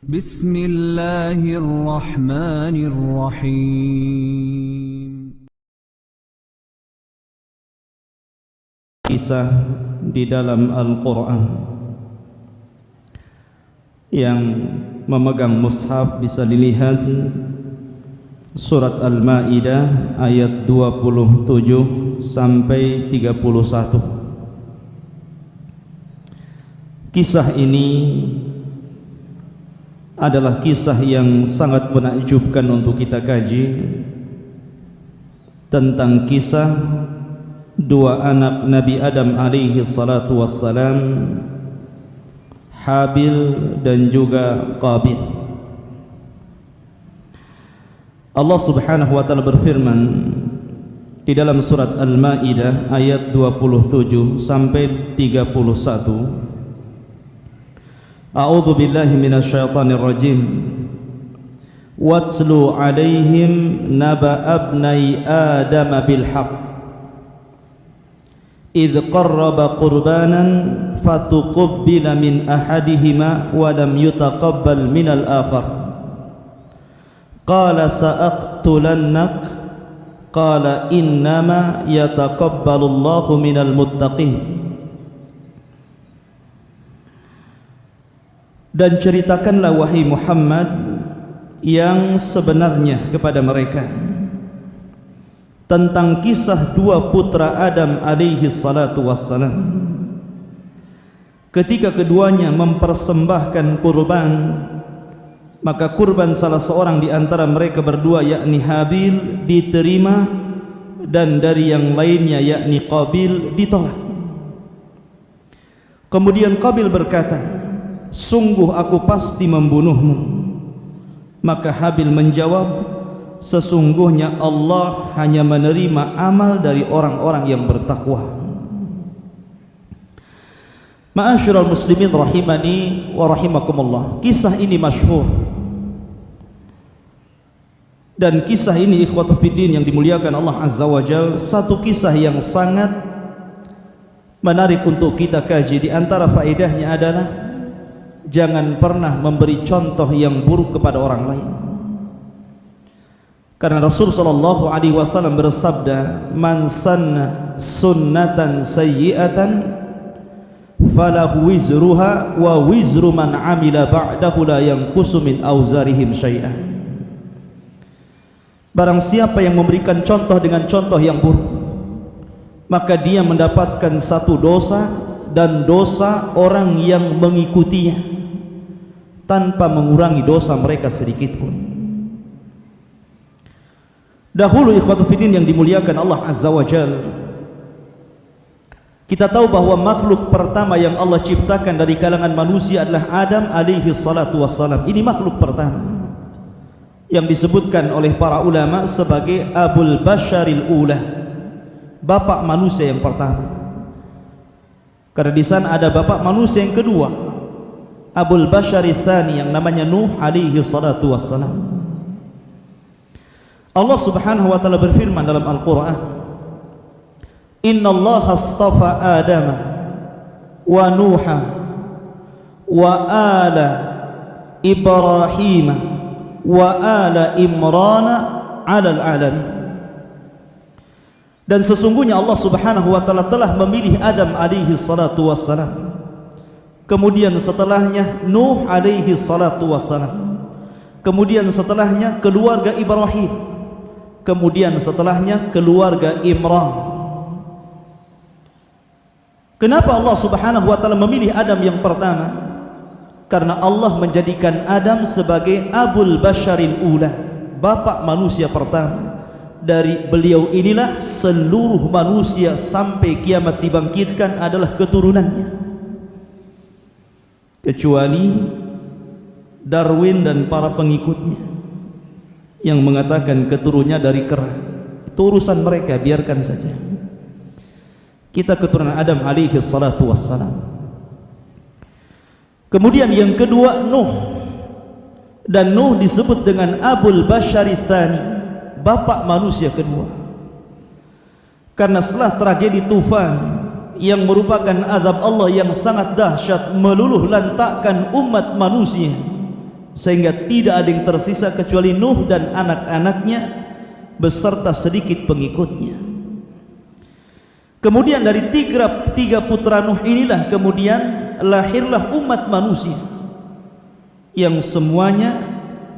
Bismillahirrahmanirrahim. Kisah di dalam Al-Quran. Yang memegang mushaf bisa dilihat surat Al-Ma'idah ayat 27 sampai 31. Kisah ini adalah kisah yang sangat menakjubkan untuk kita kaji, tentang kisah dua anak Nabi Adam alaihi salatu wassalam, Habil dan juga Qabil. Allah Subhanahu wa taala berfirman di dalam surat Al-Maidah ayat 27 sampai 31. A'udzu billahi minasyaitonir rajim. Watslu 'alaihim naba abnai Adam bil haqq idh qarraba qurbanan fatuqabbila min ahadihima wa lam yutaqabbal min al-akhar qala sa'aqtulannak qala innama yataqabbalu Allahu minal muttaqin. Dan ceritakanlah wahai Muhammad yang sebenarnya kepada mereka tentang kisah dua putra Adam alaihi salatu wassalam, ketika keduanya mempersembahkan kurban, maka kurban salah seorang di antara mereka berdua yakni Habil diterima dan dari yang lainnya yakni Qabil ditolak. Kemudian Qabil berkata, sungguh aku pasti membunuhmu. Maka Habil menjawab, sesungguhnya Allah hanya menerima amal dari orang-orang yang bertakwa. Ma'asyiral muslimin rahimani wa rahimakumullah. Kisah ini masyhur, dan kisah ini ikhwatu fiddin yang dimuliakan Allah Azza wa Jalla, satu kisah yang sangat menarik untuk kita kaji. Di antara faedahnya adalah jangan pernah memberi contoh yang buruk kepada orang lain. Karena Rasul sallallahu alaihi wasallam bersabda, "Man sanna sunnatan sayyi'atan falahu wizruha wa wizru man 'amila ba'dahu la yanqusu min auzarihim syai'an." Barang siapa yang memberikan contoh dengan contoh yang buruk, maka dia mendapatkan satu dosa dan dosa orang yang mengikutinya tanpa mengurangi dosa mereka sedikit pun. Dahulu ikhwatu fiddin yang dimuliakan Allah Azza wa Jalla, kita tahu bahwa makhluk pertama yang Allah ciptakan dari kalangan manusia adalah Adam alaihi salatu wassalam. Ini makhluk pertama yang disebutkan oleh para ulama sebagai Abul Basharil Ula, bapak manusia yang pertama. Karena di sana ada bapak manusia yang kedua, Abul Basharil Tsani, yang namanya Nuh alaihi salatu wassalam. Allah Subhanahu wa taala berfirman dalam Al-Qur'an, "Innallaha astafa Adama wa Nuha wa ala Ibrahim wa ala Imran 'alal 'alamin." Dan sesungguhnya Allah Subhanahu wa taala telah memilih Adam alaihi salatu wassalam, kemudian setelahnya Nuh alaihi salatu wassalam, kemudian setelahnya keluarga Ibrahim, kemudian setelahnya keluarga Imran. Kenapa Allah Subhanahu wa taala memilih Adam yang pertama? Karena Allah menjadikan Adam sebagai Abul Basharil Ula, bapak manusia pertama. Dari beliau inilah seluruh manusia sampai kiamat dibangkitkan adalah keturunannya, kecuali Darwin dan para pengikutnya yang mengatakan keturunannya dari kera. Itu urusan mereka, biarkan saja. Kita keturunan Adam alaihi salatu wassalam. Kemudian yang kedua Nuh, dan Nuh disebut dengan Abul Basharil Tsani, bapak manusia kedua. Karena setelah tragedi Tufan yang merupakan azab Allah yang sangat dahsyat meluluh lantakkan umat manusia sehingga tidak ada yang tersisa kecuali Nuh dan anak-anaknya beserta sedikit pengikutnya. Kemudian dari tiga putra Nuh inilah kemudian lahirlah umat manusia yang semuanya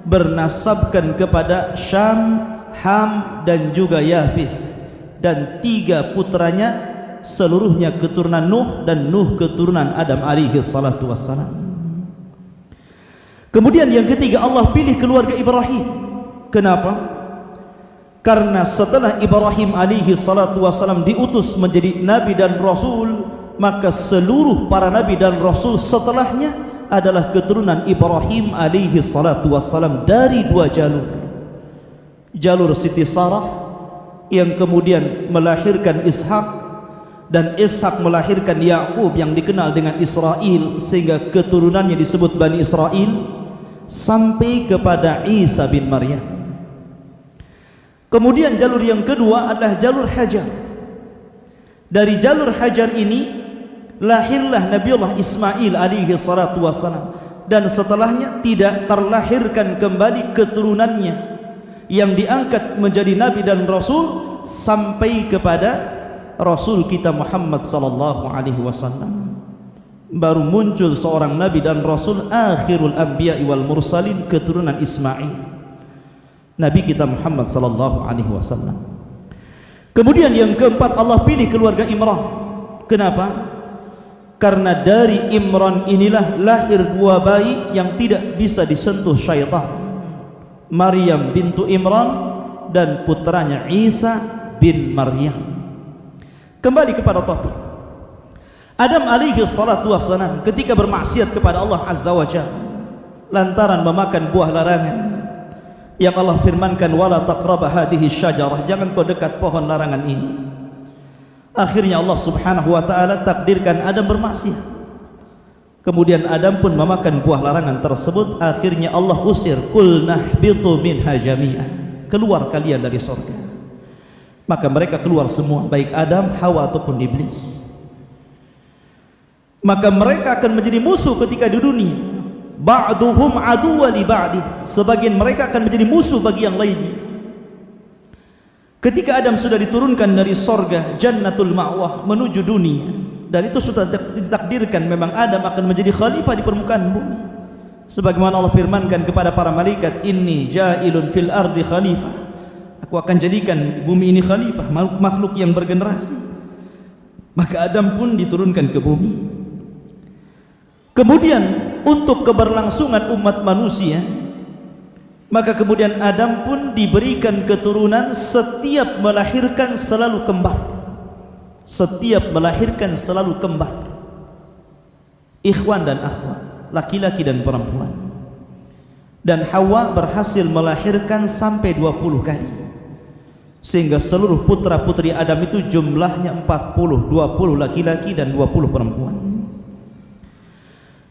bernasabkan kepada Syam, Ham dan juga Yafis, dan tiga putranya seluruhnya keturunan Nuh dan Nuh keturunan Adam alaihi salatu wassalam. Kemudian yang ketiga, Allah pilih keluarga Ibrahim. Kenapa? Karena setelah Ibrahim alaihi salatu wassalam diutus menjadi nabi dan rasul, maka seluruh para nabi dan rasul setelahnya adalah keturunan Ibrahim alaihi salatu wassalam dari dua jalur. Jalur Siti Sarah yang kemudian melahirkan Ishak, dan Ishak melahirkan Ya'qub yang dikenal dengan Israel, sehingga keturunannya disebut Bani Israel, sampai kepada Isa bin Maryam. Kemudian jalur yang kedua adalah jalur Hajar. Dari jalur Hajar ini lahirlah Nabiullah Ismail alaihi salatu wassalam, dan setelahnya tidak terlahirkan kembali keturunannya yang diangkat menjadi nabi dan rasul sampai kepada Rasul kita Muhammad sallallahu alaihi wasallam. Baru muncul seorang nabi dan rasul, akhirul anbiya wal mursalin, keturunan Ismail, nabi kita Muhammad sallallahu alaihi wasallam. Kemudian yang keempat, Allah pilih keluarga Imran. Kenapa? Karena dari Imran inilah lahir dua bayi yang tidak bisa disentuh syaitan, Maryam bintu Imran dan putranya Isa bin Maryam. Kembali kepada topik, Adam alaihi salatu wassalam ketika bermaksiat kepada Allah azza wa jalla lantaran memakan buah larangan yang Allah firmankan, wala taqraba hadhihi syajarah, jangan kau dekat pohon larangan ini. Akhirnya Allah subhanahu wa ta'ala takdirkan Adam bermaksiat, kemudian Adam pun memakan buah larangan tersebut. Akhirnya Allah usir, qul nahbitu minha jami'an, keluar kalian dari surga. Maka mereka keluar semua, baik Adam, Hawa ataupun iblis. Maka mereka akan menjadi musuh ketika di dunia. Ba'duhum aduwwa li ba'di, sebagian mereka akan menjadi musuh bagi yang lainnya. Ketika Adam sudah diturunkan dari sorga Jannatul Ma'wah menuju dunia, dan itu sudah ditakdirkan memang Adam akan menjadi khalifah di permukaan bumi, sebagaimana Allah firmankan kepada para malaikat, inni ja'ilun fil ardi khalifah, aku akan jadikan bumi ini khalifah, makhluk yang bergenerasi. Maka Adam pun diturunkan ke bumi. Kemudian untuk keberlangsungan umat manusia, maka kemudian Adam pun diberikan keturunan, setiap melahirkan selalu kembar. Setiap melahirkan selalu kembar, ikhwan dan akhwat, laki-laki dan perempuan. Dan Hawa berhasil melahirkan sampai 20 kali, sehingga seluruh putra putri Adam itu jumlahnya 40, 20 laki-laki dan 20 perempuan.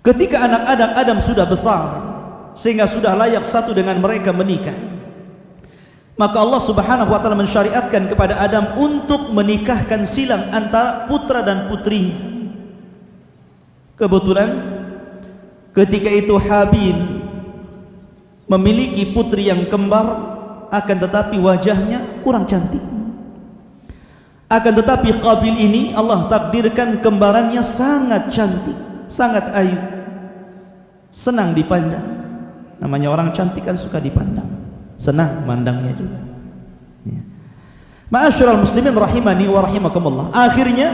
Ketika anak-anak Adam sudah besar sehingga sudah layak satu dengan mereka menikah, maka Allah subhanahu wa ta'ala mensyariatkan kepada Adam untuk menikahkan silang antara putra dan putrinya. Kebetulan ketika itu Habil memiliki putri yang kembar, akan tetapi wajahnya kurang cantik. Akan tetapi Qabil ini Allah takdirkan kembarannya sangat cantik, sangat ayu, senang dipandang. Namanya orang cantik kan suka dipandang, senang mandangnya juga. Ya. Ma'asyiral muslimin rahimani wa rahimakumullah. Akhirnya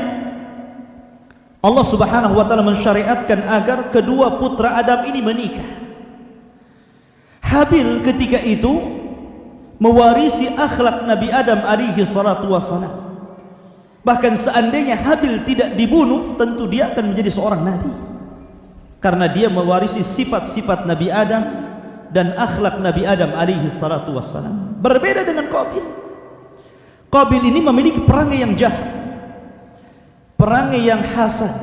Allah subhanahu wa ta'ala mensyariatkan agar kedua putra Adam ini menikah. Habil ketika itu mewarisi akhlak Nabi Adam alaihi salatu wassalam. Bahkan seandainya Habil tidak dibunuh, tentu dia akan menjadi seorang nabi, karena dia mewarisi sifat-sifat Nabi Adam dan akhlak Nabi Adam alaihi salatu wassalam. Berbeda dengan Qabil. Qabil ini memiliki perangai yang jahat, perangai yang hasad,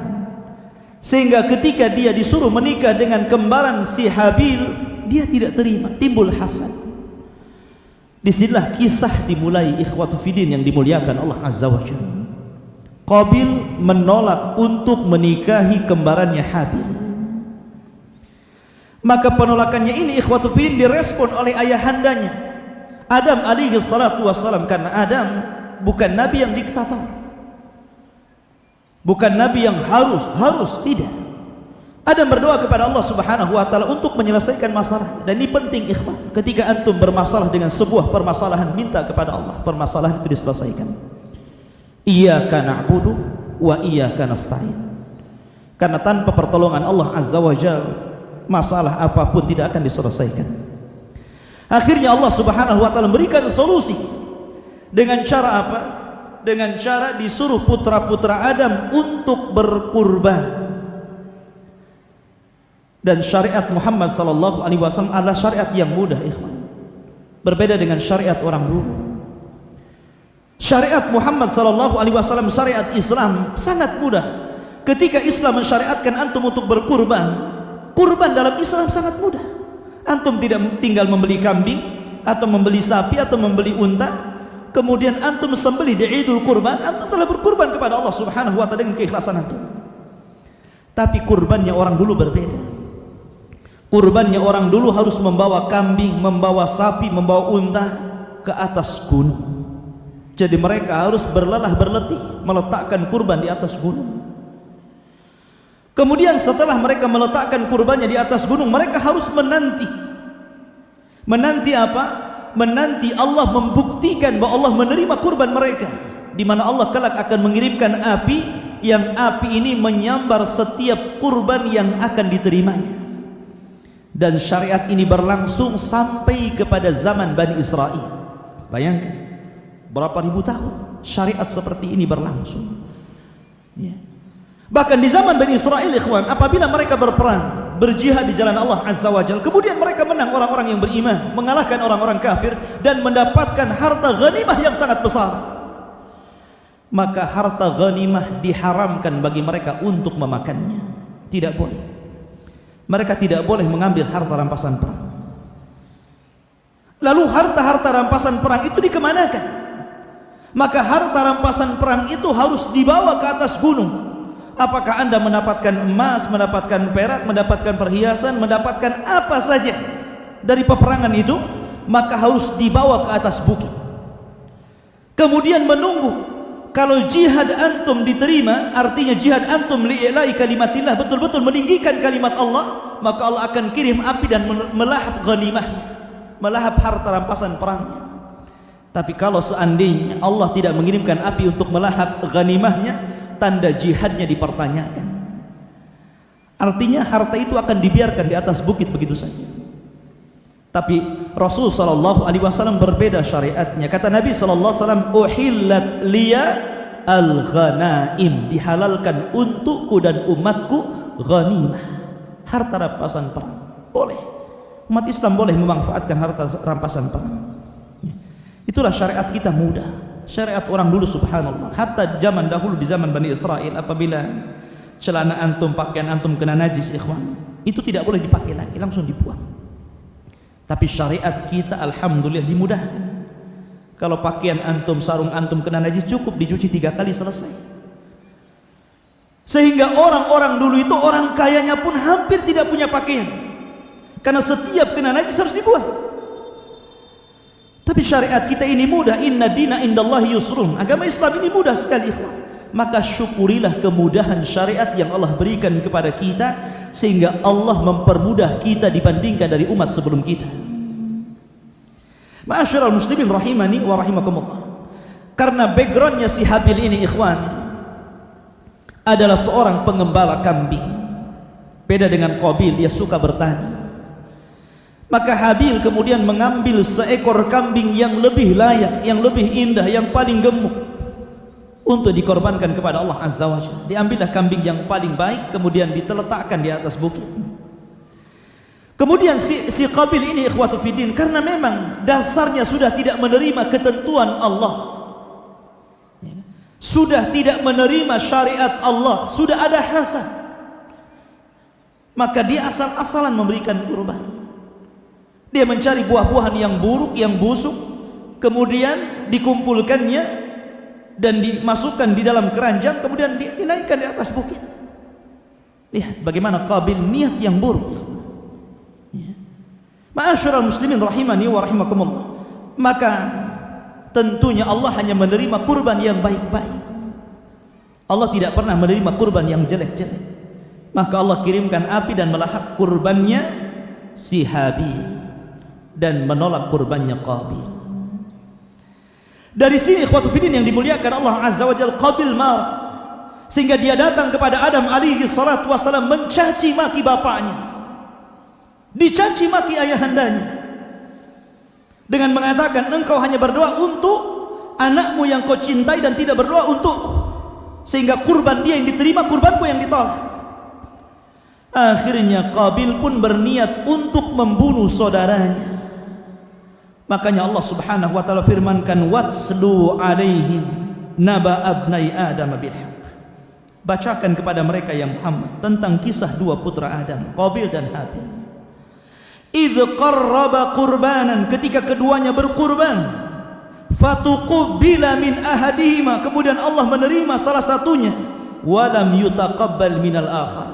sehingga ketika dia disuruh menikah dengan kembaran si Habil, dia tidak terima, timbul hasad. Disinilah kisah dimulai, ikhwatu fiddin yang dimuliakan Allah azza wa jalla. Qabil menolak untuk menikahi kembarannya Habil. Maka penolakannya ini ikhwatu fiddin direspon oleh ayahandanya Adam alaihi salatu wassalam, karena Adam bukan nabi yang diktator, bukan nabi yang harus, tidak. Adam berdoa kepada Allah Subhanahu wa taala untuk menyelesaikan masalah. Dan ini penting ikhwan, ketika antum bermasalah dengan sebuah permasalahan, minta kepada Allah permasalahan itu diselesaikan. Iyyaka na'budu wa iyyaka nasta'in. Karena tanpa pertolongan Allah Azza wa Jalla, masalah apapun tidak akan diselesaikan. Akhirnya Allah Subhanahu wa taala memberikan solusi dengan cara apa? Dengan cara disuruh putra-putra Adam untuk berkurban. Dan syariat Muhammad sallallahu alaihi wasallam adalah syariat yang mudah, ikhwan. Berbeda dengan syariat orang dulu. Syariat Muhammad sallallahu alaihi wasallam, syariat Islam sangat mudah. Ketika Islam mensyariatkan antum untuk berkurban, kurban dalam Islam sangat mudah. Antum tidak tinggal membeli kambing atau membeli sapi atau membeli unta, kemudian antum sembelih di Idul Kurban, antum telah berkurban kepada Allah Subhanahu wa taala dengan keikhlasan antum. Tapi kurbannya orang dulu berbeda. Kurbannya orang dulu harus membawa kambing, membawa sapi, membawa unta ke atas gunung. Jadi mereka harus berlelah berletih meletakkan kurban di atas gunung. Kemudian setelah mereka meletakkan kurbannya di atas gunung, mereka harus menanti. Menanti apa? Menanti Allah membuktikan bahwa Allah menerima kurban mereka, di mana Allah kelak akan mengirimkan api, yang api ini menyambar setiap kurban yang akan diterimanya. Dan syariat ini berlangsung sampai kepada zaman Bani Israel. Bayangkan berapa ribu tahun syariat seperti ini berlangsung, ya. Bahkan di zaman Bani Israel, ikhwan, apabila mereka berperang, berjihad di jalan Allah Azza wa Jalla, kemudian mereka menang orang-orang yang beriman, mengalahkan orang-orang kafir dan mendapatkan harta ghanimah yang sangat besar, maka harta ghanimah diharamkan bagi mereka untuk memakannya. Tidak boleh. Mereka tidak boleh mengambil harta rampasan perang. Lalu harta-harta rampasan perang itu dikemanakan? Maka harta rampasan perang itu harus dibawa ke atas gunung. Apakah Anda mendapatkan emas, mendapatkan perak, mendapatkan perhiasan, mendapatkan apa saja dari peperangan itu, maka harus dibawa ke atas bukit. Kemudian menunggu. Kalau jihad antum diterima, artinya jihad antum li'ila'i kalimatillah, betul-betul meninggikan kalimat Allah, maka Allah akan kirim api dan melahap ghanimahnya, melahap harta rampasan perangnya. Tapi kalau seandainya Allah tidak mengirimkan api untuk melahap ghanimahnya, tanda jihadnya dipertanyakan. Artinya harta itu akan dibiarkan di atas bukit begitu saja. Tapi Rasul sallallahu alaihi wasallam berbeda syariatnya. Kata Nabi sallallahu alaihi wasallam, "Uhillat liya al-ghanaim." Dihalalkan untukku dan umatku ghanimah, harta rampasan perang. Boleh. Umat Islam boleh memanfaatkan harta rampasan perang. Itulah syariat kita mudah. Syariat orang dulu, subhanallah. Hatta zaman dahulu di zaman Bani Israel, apabila celana antum, pakaian antum kena najis, ikhwan, itu tidak boleh dipakai lagi, langsung dibuang. Tapi syariat kita alhamdulillah dimudahkan. Kalau pakaian antum, sarung antum kena najis, cukup dicuci 3 kali, selesai. Sehingga orang-orang dulu itu, orang kayanya pun hampir tidak punya pakaian, karena setiap kena najis harus dibuang. Tapi syariat kita ini mudah. Inna dina indallahi yusrun. Agama Islam ini mudah sekali, ikhwan. Maka syukurilah kemudahan syariat yang Allah berikan kepada kita, sehingga Allah mempermudah kita dibandingkan dari umat sebelum kita. Ma'asyiral muslimin rahimani wa rahimakumullah. Karena backgroundnya si Habil ini, ikhwan, adalah seorang pengembala kambing. Beda dengan Qabil, dia suka bertani. Maka Habil kemudian mengambil seekor kambing yang lebih layak, yang lebih indah, yang paling gemuk untuk dikorbankan kepada Allah Azza wa Jalla. Diambillah kambing yang paling baik, kemudian diletakkan di atas bukit. Kemudian si Qabil ini, ikhwatu fiddin, karena memang dasarnya sudah tidak menerima ketentuan Allah, sudah tidak menerima syariat Allah, sudah ada hasad, maka dia asal-asalan memberikan kurban. Dia mencari buah-buahan yang buruk, yang busuk, kemudian dikumpulkannya dan dimasukkan di dalam keranjang, kemudian dinaikkan di atas bukit. Lihat bagaimana Qabil niat yang buruk. Ma'asyiral muslimin rahimani wa rahimakumullah, maka tentunya Allah hanya menerima kurban yang baik-baik. Allah tidak pernah menerima kurban yang jelek-jelek. Maka Allah kirimkan api dan melahap kurbannya si Habil dan menolak kurbannya Qabil. Dari sini ikhwatu fiddin yang dimuliakan Allah Azza wa Jalla, Qabil marah sehingga dia datang kepada Adam alaihi salatu wasalam mencaci maki bapaknya, dicaci maki ayahandanya dengan mengatakan, engkau hanya berdoa untuk anakmu yang kau cintai dan tidak berdoa untuk, sehingga kurban dia yang diterima, kurbanku yang ditolak. Akhirnya Qabil pun berniat untuk membunuh saudaranya. Makanya Allah Subhanahu wa taala firmankan, watslu alaihim naba abnai adam bil haq. Bacakan kepada mereka yang Muhammad tentang kisah dua putra Adam, Qabil dan Habil. Idz qarraba qurbanan, ketika keduanya berkurban, fatuqbila min ahadihima, kemudian Allah menerima salah satunya, walam yutaqabbal minal akhar,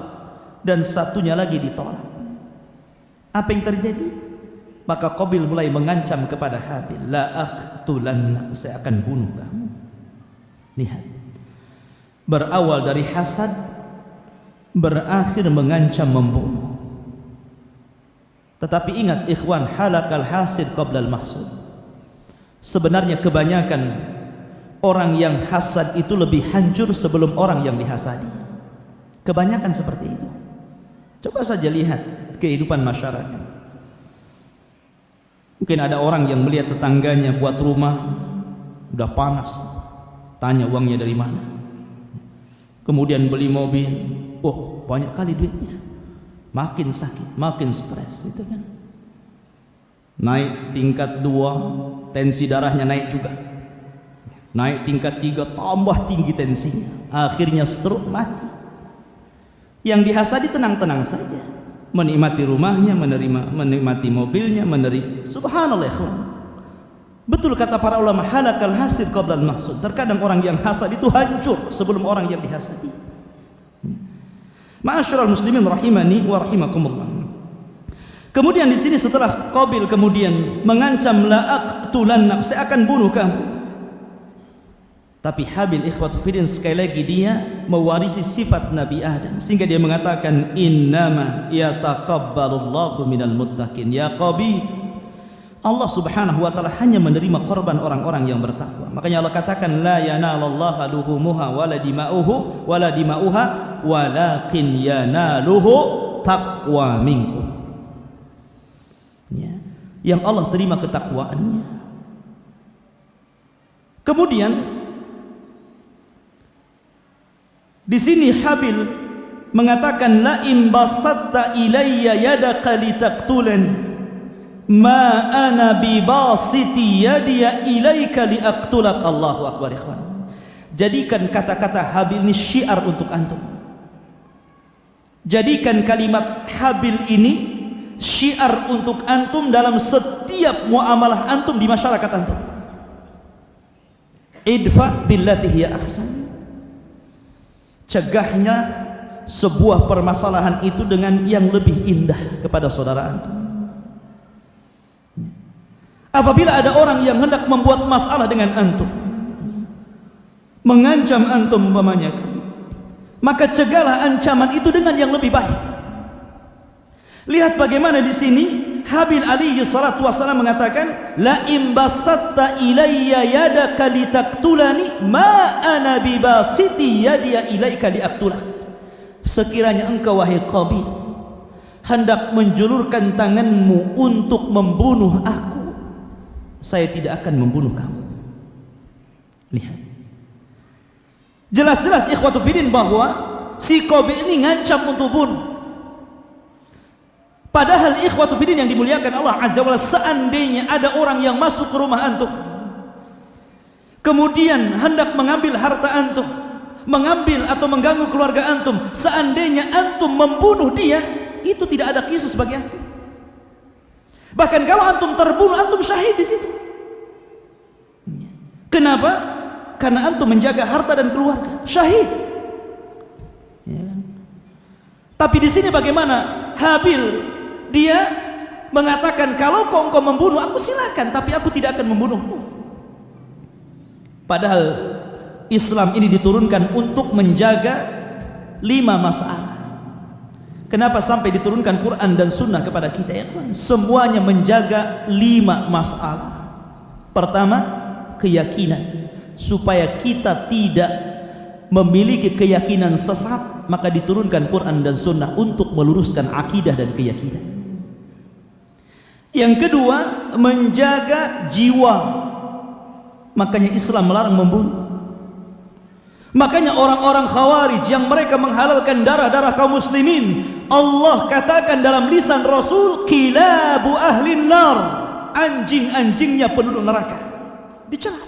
dan satunya lagi ditolak. Apa yang terjadi? Maka Qabil mulai mengancam kepada Habil, la aqtulannak, saya akan bunuh kamu. Lihat, berawal dari hasad, berakhir mengancam membunuh. Tetapi ingat ikhwan, halakal hasid qablal mahsud. Sebenarnya kebanyakan orang yang hasad itu lebih hancur sebelum orang yang dihasadi. Kebanyakan seperti itu. Coba saja lihat kehidupan masyarakat. Mungkin ada orang yang melihat tetangganya buat rumah udah panas, tanya uangnya dari mana. Kemudian beli mobil, oh banyak kali duitnya. Makin sakit, makin stres, itu kan. Naik tingkat 2, tensi darahnya naik juga. Naik tingkat 3, tambah tinggi tensinya. Akhirnya stroke, mati. Yang dihasadi tenang-tenang saja, menikmati rumahnya, menikmati mobilnya, subhanallah ikhwan. Betul kata para ulama, halakal hasid qablal mahsud. Terkadang orang yang hasad itu hancur sebelum orang yang dihasadi. Ma'asyiral muslimin rahimani wa rahimakumullah. Kemudian di sini setelah Qabil kemudian mengancam, la aqtulannak, saya akan bunuh kamu. Tapi Habil ikhwatu fiddin sekali lagi dia mewarisi sifat Nabi Adam, sehingga dia mengatakan, innama yataqabbalullahu minal muttaqin. Ya Qabil, Allah Subhanahu wa taala hanya menerima korban orang-orang yang bertakwa. Makanya Allah katakan, la yanalallahu luhumuha wala dima'uhu wala dima'uha walakin yanaluhu taqwa minkum. Ya, yang Allah terima ketakwaannya. Kemudian di sini Habil mengatakan, la imbasatta ilayya yadaka litaqtulani ma ana bibasiti yadiya ilaika liaqtulak. Allahu akbar ikhwan. Jadikan kata-kata Habil ini syiar untuk antum. Jadikan kalimat Habil ini syiar untuk antum dalam setiap muamalah antum di masyarakat antum. Idfa billati hiya ahsan. Cegahnya sebuah permasalahan itu dengan yang lebih indah kepada saudara antum. Apabila ada orang yang hendak membuat masalah dengan antum, mengancam antum umpamanya, maka cegahlah ancaman itu dengan yang lebih baik. Lihat bagaimana di sini Habil alaihi salatu wasallam mengatakan, la imbasatta ilayya yadaka litaqtulani ma ana bibasiti yadiya ilaika liaqtulak. Sekiranya engkau wahai Qabil hendak menjulurkan tanganmu untuk membunuh aku, saya tidak akan membunuh kamu. Lihat, jelas-jelas ikhwatu fiddin bahwa si Qabil ini ngancam untuk bunuh. Padahal ikhwatu fiddin yang dimuliakan Allah Azza wa Jalla, seandainya ada orang yang masuk ke rumah antum kemudian hendak mengambil harta antum, mengambil atau mengganggu keluarga antum, seandainya antum membunuh dia, itu tidak ada kisus bagi antum. Bahkan kalau antum terbunuh, antum syahid di situ. Kenapa? Karena antum menjaga harta dan keluarga, syahid. Ya. Tapi di sini bagaimana? Habil dia mengatakan kalau engkau membunuh aku silakan, tapi aku tidak akan membunuhmu. Padahal Islam ini diturunkan untuk menjaga 5 masalah. Kenapa sampai diturunkan Quran dan Sunnah kepada kita? Ya, semuanya menjaga 5 masalah. Pertama, keyakinan, supaya kita tidak memiliki keyakinan sesat, maka diturunkan Quran dan Sunnah untuk meluruskan akidah dan keyakinan. Yang kedua, menjaga jiwa, makanya Islam melarang membunuh. Makanya orang-orang Khawarij yang mereka menghalalkan darah-darah kaum muslimin, Allah katakan dalam lisan Rasul, kilabu ahlin nar, anjing-anjingnya penduduk neraka, dicela.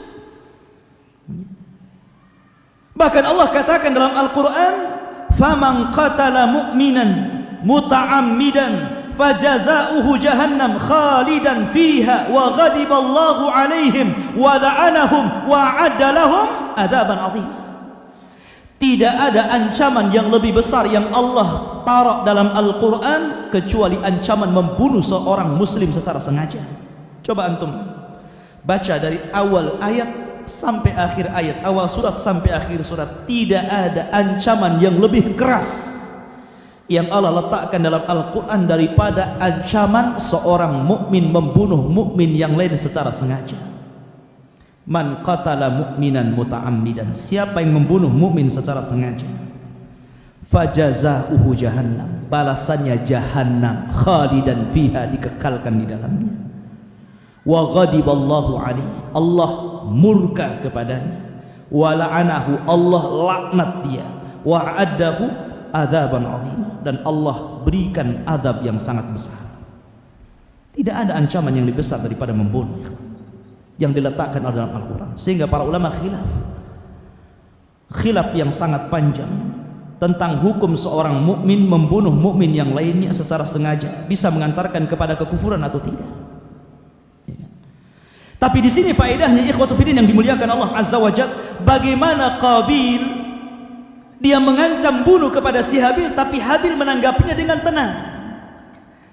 Bahkan Allah katakan dalam Al-Quran, faman qatala mu'minan muta'ammidan fajaza'uhu jahannam khalidan fiha wa ghadiballahu alaihim wa la'anahum wa a'adda lahum adzaban 'azim. Tidak ada ancaman yang lebih besar yang Allah taruh dalam Al-Quran kecuali ancaman membunuh seorang muslim secara sengaja. Coba antum baca dari awal ayat sampai akhir ayat, awal surat sampai akhir surat, tidak ada ancaman yang lebih keras yang Allah letakkan dalam Al-Quran daripada ancaman seorang mukmin membunuh mukmin yang lain secara sengaja. Man qatala mu'minan muta'ammidan, siapa yang membunuh mukmin secara sengaja, fajaza'uhu jahannam, balasannya jahannam, khalidan fiha, dikekalkan di dalamnya, wa ghadiballahu alaihi, Allah murka kepadanya, wa la'anahu, Allah laknat dia, wa a'addahu adzaban 'azim, dan Allah berikan azab yang sangat besar. Tidak ada ancaman yang lebih besar daripada membunuh yang diletakkan dalam Al-Quran. Sehingga para ulama khilaf yang sangat panjang tentang hukum seorang mukmin membunuh mukmin yang lainnya secara sengaja, bisa mengantarkan kepada kekufuran atau tidak. Tapi di sini faedahnya ikhwatu fillah yang dimuliakan Allah Azza wa Jalla, bagaimana Qabil dia mengancam bunuh kepada si Habil, tapi Habil menanggapinya dengan tenang.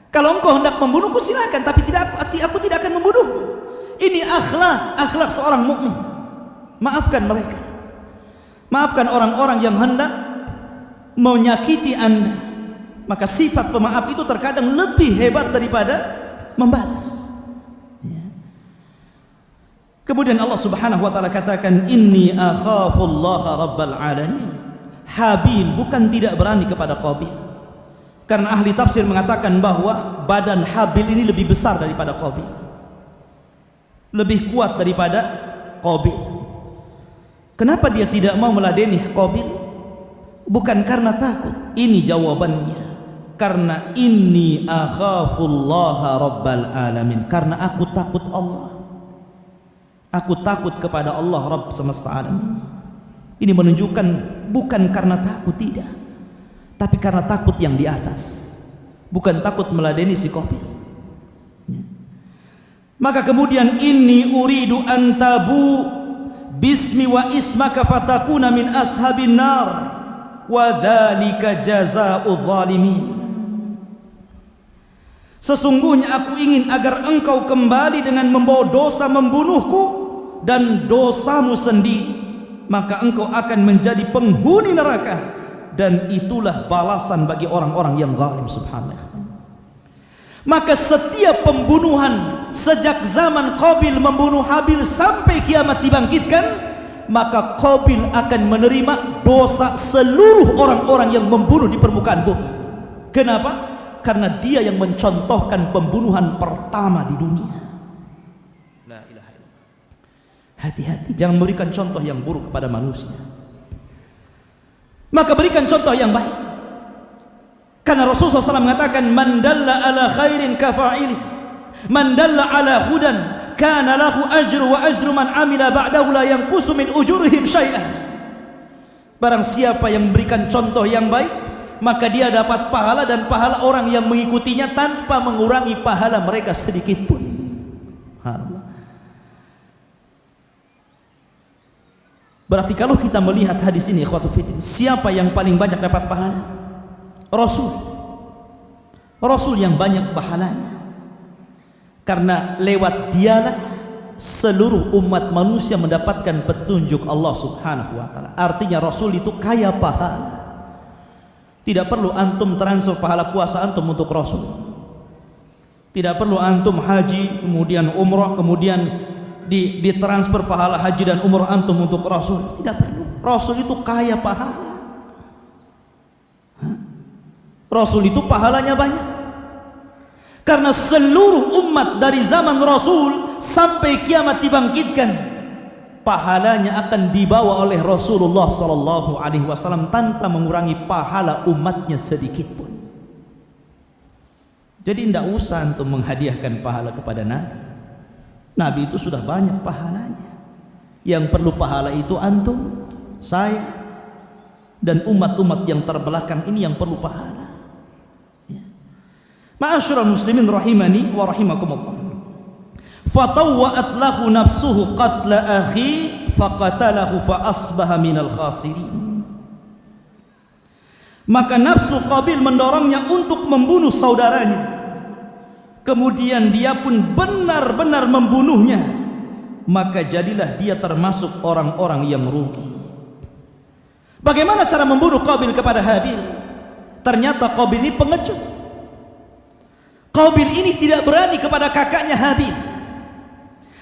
Kalau engkau hendak membunuhku silakan, tapi aku tidak akan membunuhmu. Ini akhlak seorang mukmin. Maafkan mereka. Maafkan orang-orang yang hendak menyakiti Anda. Maka sifat pemaaf itu terkadang lebih hebat daripada membalas. Kemudian Allah Subhanahu wa taala katakan, inni akhafullaha rabbal alamin. Habil bukan tidak berani kepada Qabil, karena ahli tafsir mengatakan bahwa badan Habil ini lebih besar daripada Qabil, lebih kuat daripada Qabil. Kenapa dia tidak mau meladeni Qabil? Bukan karena takut, ini jawabannya, karena inni akhafullaha rabbal alamin, karena aku takut Allah, aku takut kepada Allah Rabb semesta alam. Ini menunjukkan bukan karena takut, tidak, tapi karena takut yang di atas, bukan takut meladeni si Qabil. Maka kemudian, inni uridu antabu bismi wa ismaka fatakuna min ashabin nar wa dzalika jazaa'udz zalimin. Sesungguhnya aku ingin agar engkau kembali dengan membawa dosa membunuhku dan dosamu sendiri, maka engkau akan menjadi penghuni neraka, dan itulah balasan bagi orang-orang yang zalim. Subhanallah. Maka setiap pembunuhan sejak zaman Qabil membunuh Habil sampai kiamat dibangkitkan, maka Qabil akan menerima dosa seluruh orang-orang yang membunuh di permukaan bumi. Kenapa? Karena dia yang mencontohkan pembunuhan pertama di dunia. Hati-hati, jangan berikan contoh yang buruk kepada manusia, maka berikan contoh yang baik. Karena Rasulullah SAW mengatakan, man dalla ala khairin kafa'ili, man dalla ala hudan kana lahu ajru wa ajru man amila ba'dahu la yanqusu min ujurihim syai'an. Barang siapa yang memberikan contoh yang baik, maka dia dapat pahala dan pahala orang yang mengikutinya tanpa mengurangi pahala mereka sedikit pun. Berarti kalau kita melihat hadis ini, ikhwatu fillah, siapa yang paling banyak dapat pahala? Rasul yang banyak pahalanya. Karena lewat dialah seluruh umat manusia mendapatkan petunjuk Allah Subhanahu wa taala. Artinya Rasul itu kaya pahala. Tidak perlu antum transfer pahala puasa antum untuk Rasul. Tidak perlu antum haji kemudian umrah kemudian ditransfer pahala haji dan umrah antum untuk Rasul. Tidak perlu. Rasul itu kaya pahala. Rasul itu pahalanya banyak. Karena seluruh umat dari zaman Rasul sampai kiamat dibangkitkan, pahalanya akan dibawa oleh Rasulullah sallallahu alaihi wasallam tanpa mengurangi pahala umatnya sedikit pun. Jadi tidak usah untuk menghadiahkan pahala kepada Nabi. Nabi itu sudah banyak pahalanya. Yang perlu pahala itu antum, saya, dan umat-umat yang terbelakang ini yang perlu pahala. Ma'asyiral muslimin rahimani wa rahimakumullah. Fatawwa'at lahu nafsuhu qatla akhi faqatalahu fa asbaha minal khasirin. Maka nafsu Qabil mendorongnya untuk membunuh saudaranya. Kemudian dia pun benar-benar membunuhnya. Maka jadilah dia termasuk orang-orang yang rugi. Bagaimana cara membunuh Qabil kepada Habil? Ternyata Qabil ini pengecut. Qabil ini tidak berani kepada kakaknya Habil,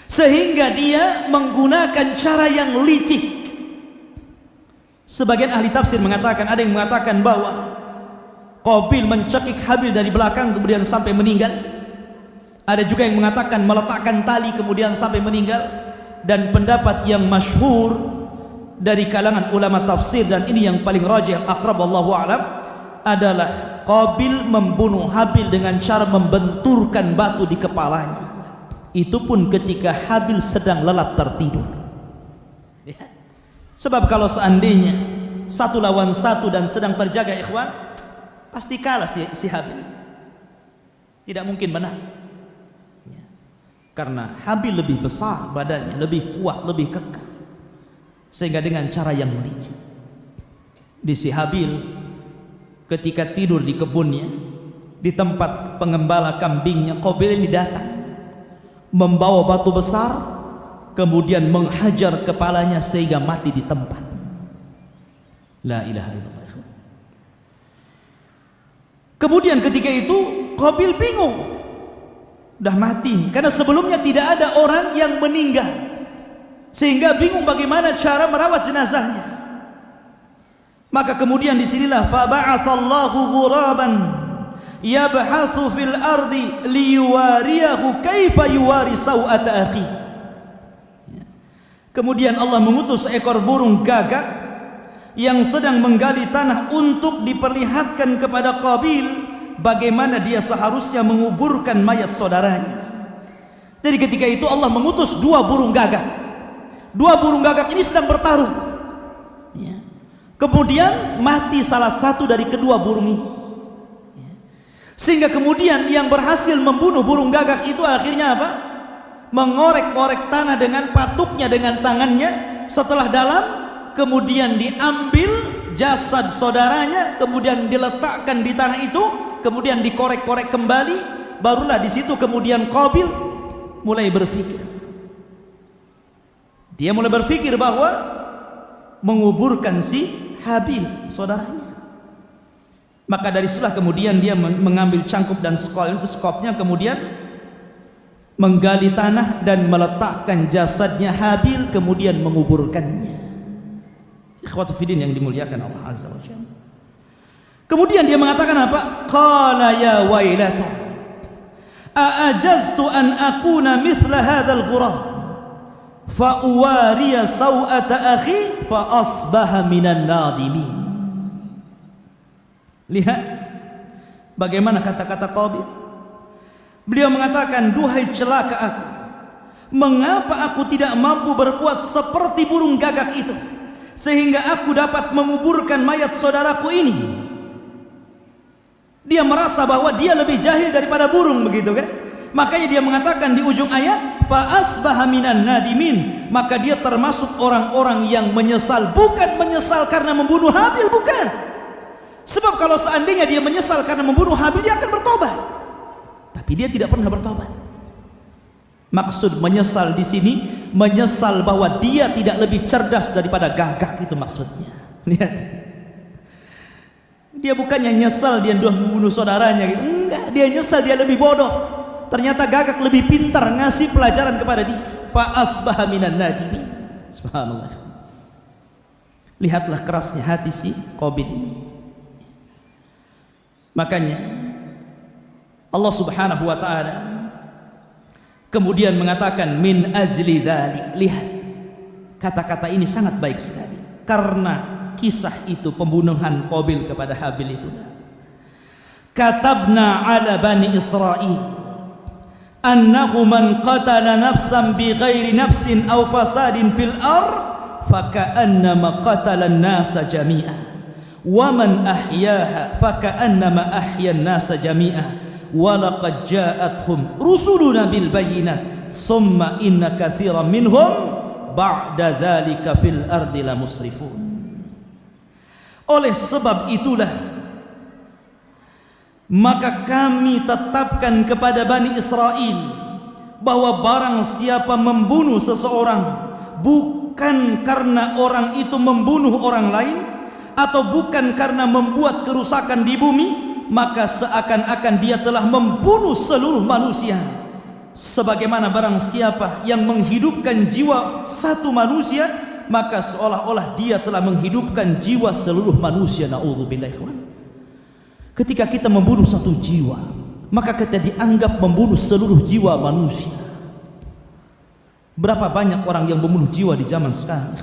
sehingga dia menggunakan cara yang licik. Sebagian ahli tafsir mengatakan, ada yang mengatakan bahwa Qabil mencekik Habil dari belakang kemudian sampai meninggal. Ada juga yang mengatakan meletakkan tali kemudian sampai meninggal. Dan pendapat yang masyhur dari kalangan ulama tafsir, dan ini yang paling rajih aqrab wallahu a'lam, adalah Qabil membunuh Habil dengan cara membenturkan batu di kepalanya. Itu pun ketika Habil sedang lelap tertidur. Sebab kalau seandainya satu lawan satu dan sedang terjaga ikhwan, pasti kalah si Habil. Tidak mungkin menang. Karena Habil lebih besar badannya, lebih kuat, lebih kekal. Sehingga dengan cara yang licik, di si Habil ketika tidur di kebunnya, di tempat pengembala kambingnya, Qabil ini datang membawa batu besar, kemudian menghajar kepalanya sehingga mati di tempat. La ilaha illallah. Kemudian ketika itu Qabil bingung, udah mati nih, karena sebelumnya tidak ada orang yang meninggal, sehingga bingung bagaimana cara merawat jenazahnya. Maka kemudian disinilah faba'atsallahu ghuraban yabhathu fil ardi liyuwariyahu kaifa yuwari sawata akhi. Kemudian Allah mengutus seekor burung gagak yang sedang menggali tanah untuk diperlihatkan kepada Qabil bagaimana dia seharusnya menguburkan mayat saudaranya. Jadi ketika itu Allah mengutus dua burung gagak. Dua burung gagak ini sedang bertarung. Kemudian mati salah satu dari kedua burung ini. Sehingga kemudian yang berhasil membunuh burung gagak itu akhirnya apa? Mengorek-orek tanah dengan patuknya, dengan tangannya. Setelah dalam, kemudian diambil jasad saudaranya, kemudian diletakkan di tanah itu, kemudian dikorek-korek kembali. Barulah di situ kemudian Qabil mulai berpikir. Dia mulai berpikir bahwa menguburkan si Habil saudaranya. Maka dari situlah kemudian dia mengambil cangkup dan skopnya, kemudian menggali tanah dan meletakkan jasadnya Habil, kemudian menguburkannya. Ikhwatu fiddin yang dimuliakan Allah Azza wa Jalla. Kemudian dia mengatakan apa? Qala ya wailata a'ajaztu an akuna mithla hadzal ghurab fa uwariya sawata akhi fa asbaha minan nadimin. Lihat bagaimana kata-kata Qabil. Beliau mengatakan, duhai celaka aku, mengapa aku tidak mampu berbuat seperti burung gagak itu sehingga aku dapat menguburkan mayat saudaraku ini. Dia merasa bahwa dia lebih jahil daripada burung, begitu kan? Makanya dia mengatakan di ujung ayat, fa asbaha minan nadimin, maka dia termasuk orang-orang yang menyesal. Bukan menyesal karena membunuh Habil, bukan. Sebab kalau seandainya dia menyesal karena membunuh Habil, dia akan bertobat. Tapi dia tidak pernah bertobat. Maksud menyesal di sini, menyesal bahwa dia tidak lebih cerdas daripada Gagak, itu maksudnya. Lihat. Dia bukannya nyesal dia membunuh saudaranya gitu. Enggak, dia nyesal dia lebih bodoh. Ternyata Gagak lebih pintar ngasih pelajaran kepada dia. Fa asbaha minan nadimin. Subhanallah. Lihatlah kerasnya hati si Qabil ini. Makanya Allah Subhanahu wa taala kemudian mengatakan min ajli dzalik. Lihat, kata-kata ini sangat baik sekali. Karena kisah itu, pembunuhan Qabil kepada Habil itu, katabna ala bani Israil annahu man qatala nafsan bighairi nafsin aw fasadin fil ard faka'annama qatala an-nasa jami'a wa man ahyaha faka'annama ahya an-nasa jami'a walaqad ja'atuhum rusuluna bil bayyinat summa inna katsiran minhum ba'da dzalika fil ardi la musrifun. Oleh sebab itulah maka kami tetapkan kepada Bani Israel bahwa barang siapa membunuh seseorang bukan karena orang itu membunuh orang lain atau bukan karena membuat kerusakan di bumi, maka seakan-akan dia telah membunuh seluruh manusia. Sebagaimana barang siapa yang menghidupkan jiwa satu manusia, maka seolah-olah dia telah menghidupkan jiwa seluruh manusia. Na'udzubillah. Ketika kita membunuh satu jiwa, maka kita dianggap membunuh seluruh jiwa manusia. Berapa banyak orang yang membunuh jiwa di zaman sekarang?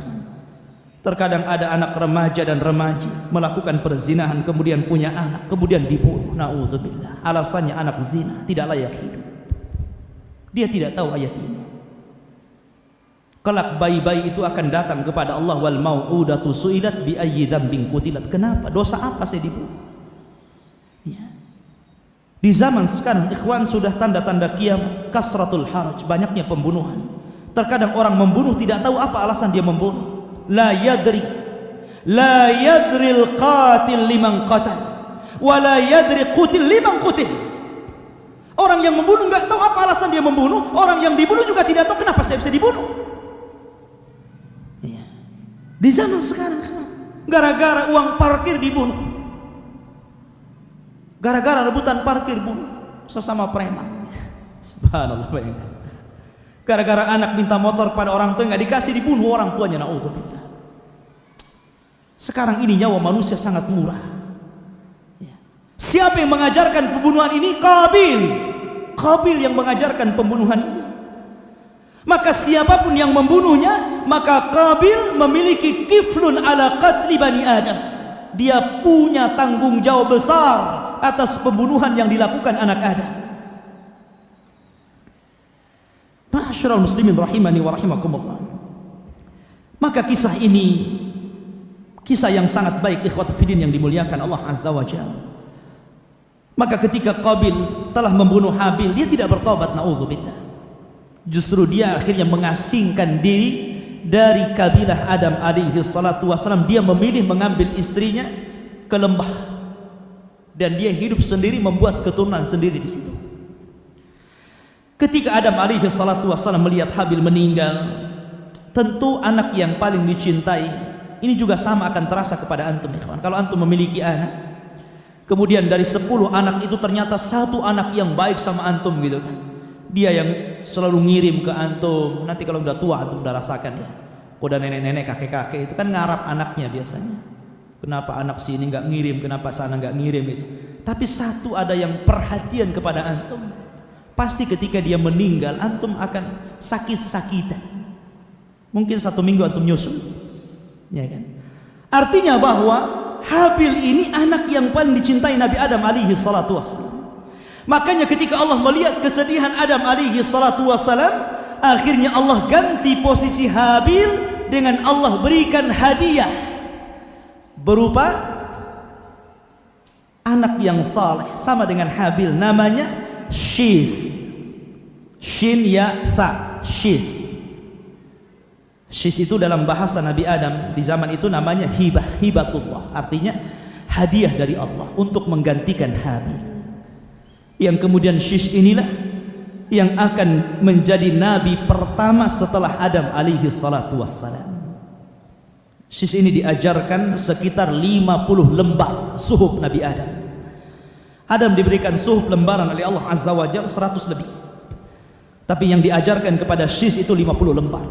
Terkadang ada anak remaja dan remaji melakukan perzinahan, kemudian punya anak, kemudian dibunuh. Na'udzubillah. Alasannya anak zina, tidak layak hidup. Dia tidak tahu ayat ini. Kelak bayi-bayi itu akan datang kepada Allah, wal mau'udatu su'ilat bi ayyi dzambin qutilat. Kenapa? Dosa apa saya dibunuh? Ya. Di zaman sekarang ikhwan sudah tanda-tanda kiamat, kasratul haraj, banyaknya pembunuhan. Terkadang orang membunuh tidak tahu apa alasan dia membunuh. La yadri al-qatil liman qatal wa la yadri qutil liman qutil. Orang yang membunuh enggak tahu apa alasan dia membunuh, orang yang dibunuh juga tidak tahu kenapa saya bisa dibunuh. Ya. Di zaman sekarang gara-gara uang parkir dibunuh, gara-gara rebutan parkir bunuh sesama preman. Subhanallah. Gara-gara anak minta motor pada orang tua nggak dikasih, dibunuh orang tuanya. Na'udzubillah. Sekarang ini nyawa manusia sangat murah. Ya. Siapa yang mengajarkan pembunuhan ini? Qabil yang mengajarkan pembunuhan ini. Maka siapapun yang membunuhnya, maka Qabil memiliki kiflun ala qatli bani Adam. Dia punya tanggung jawab besar atas pembunuhan yang dilakukan anak Adam. Ma'asyiral muslimin rahimani wa rahimakumullah. Maka kisah ini kisah yang sangat baik, ikhwatu fiddin yang dimuliakan Allah Azza wa Jalla. Maka ketika Qabil telah membunuh Habil, dia tidak bertobat, na'udzubillah. Justru dia akhirnya mengasingkan diri dari kabilah Adam alaihi salatu wassalam. Dia memilih mengambil istrinya ke lembah dan dia hidup sendiri, membuat keturunan sendiri di situ. Ketika Adam alaihi salatu wassalam melihat Habil meninggal, tentu anak yang paling dicintai ini juga sama akan terasa kepada antum, ikhwan. Kalau antum memiliki anak, kemudian dari 10 anak itu ternyata satu anak yang baik sama antum gitu kan. Dia yang selalu ngirim ke antum. Nanti kalau udah tua antum udah rasakan ya. Udah nenek-nenek, kakek-kakek itu kan ngarap anaknya biasanya. Kenapa anak sini nggak ngirim, kenapa sana nggak ngirim itu. Tapi satu ada yang perhatian kepada antum. Pasti ketika dia meninggal antum akan sakit-sakitan. Mungkin 1 minggu antum nyusul. Ya kan? Artinya bahwa Habil ini anak yang paling dicintai Nabi Adam alaihi salatu wassalam. Makanya ketika Allah melihat kesedihan Adam alaihi salatu wassalam, akhirnya Allah ganti posisi Habil dengan Allah berikan hadiah berupa anak yang saleh sama dengan Habil, namanya Syith. Shin ya tha, Syith. Syith itu dalam bahasa Nabi Adam di zaman itu namanya hibah, hibatullah, artinya hadiah dari Allah untuk menggantikan Habil. Yang kemudian Syith inilah yang akan menjadi nabi pertama setelah Adam alaihi salatu wassalam. Sis ini diajarkan sekitar 50 lembar suhuf Nabi Adam. Adam diberikan suhuf lembaran oleh Allah Azza wa Jalla 100 lebih. Tapi yang diajarkan kepada Sis itu 50 lembar.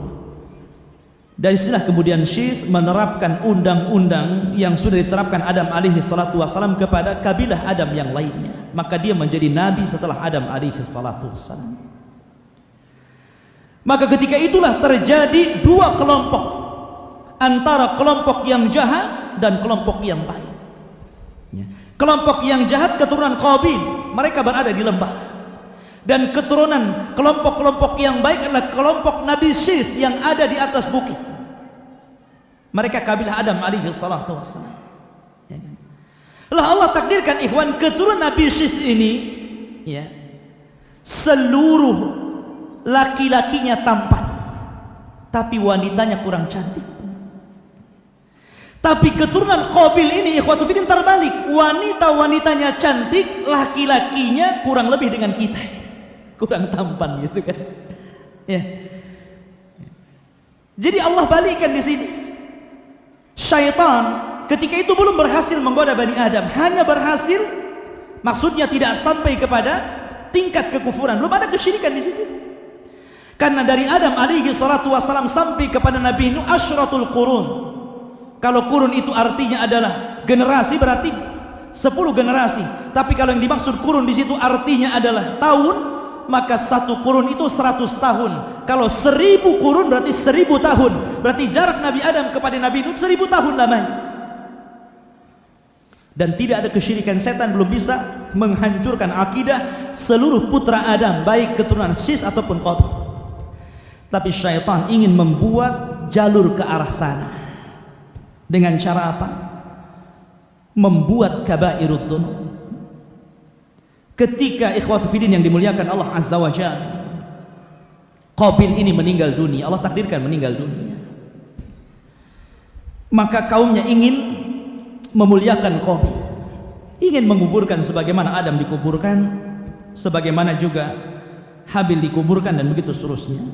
Dari sinilah kemudian Sis menerapkan undang-undang yang sudah diterapkan Adam alaihi salatu wassalam kepada kabilah Adam yang lainnya. Maka dia menjadi nabi setelah Adam alaihi salatu wassalam. Maka ketika itulah terjadi dua kelompok, antara kelompok yang jahat dan kelompok yang baik. Kelompok yang jahat keturunan Qabil, mereka berada di lembah. Dan keturunan kelompok-kelompok yang baik adalah kelompok Nabi Syith yang ada di atas bukit. Mereka kabilah Adam alaihi salatu wassalam. Lah Allah takdirkan ikhwan, keturunan Nabi Syith ini ya, seluruh laki-lakinya tampan, tapi wanitanya kurang cantik. Tapi keturunan Qabil ini ikhwatu fiddin terbalik, wanita-wanitanya cantik, laki-lakinya kurang lebih dengan kita, kurang tampan gitu kan ya. Jadi Allah balikkan di sini. Syaitan ketika itu belum berhasil menggoda Bani Adam, hanya berhasil, maksudnya tidak sampai kepada tingkat kekufuran, belum ada kesyirikan di situ. Karena dari Adam alaihi salatu wassalam sampai kepada Nabi Nuh asyratul qurun. Kalau kurun itu artinya adalah generasi, berarti 10 generasi. Tapi kalau yang dimaksud kurun di situ artinya adalah tahun, maka satu kurun itu 100 tahun. Kalau 1000 kurun berarti 1000 tahun. Berarti jarak Nabi Adam kepada Nabi Nuh 1000 tahun lamanya. Dan tidak ada kesyirikan, setan belum bisa menghancurkan akidah seluruh putra Adam, baik keturunan Syith ataupun Qabil. Tapi syaitan ingin membuat jalur ke arah sana. Dengan cara apa? Membuat kabairud dzunub. Ketika ikhwatu fiddin yang dimuliakan Allah Azza wa Jalla, Qabil ini meninggal dunia, Allah takdirkan meninggal dunia. Maka kaumnya ingin memuliakan Qabil, ingin menguburkan sebagaimana Adam dikuburkan, sebagaimana juga Habil dikuburkan, dan begitu seterusnya.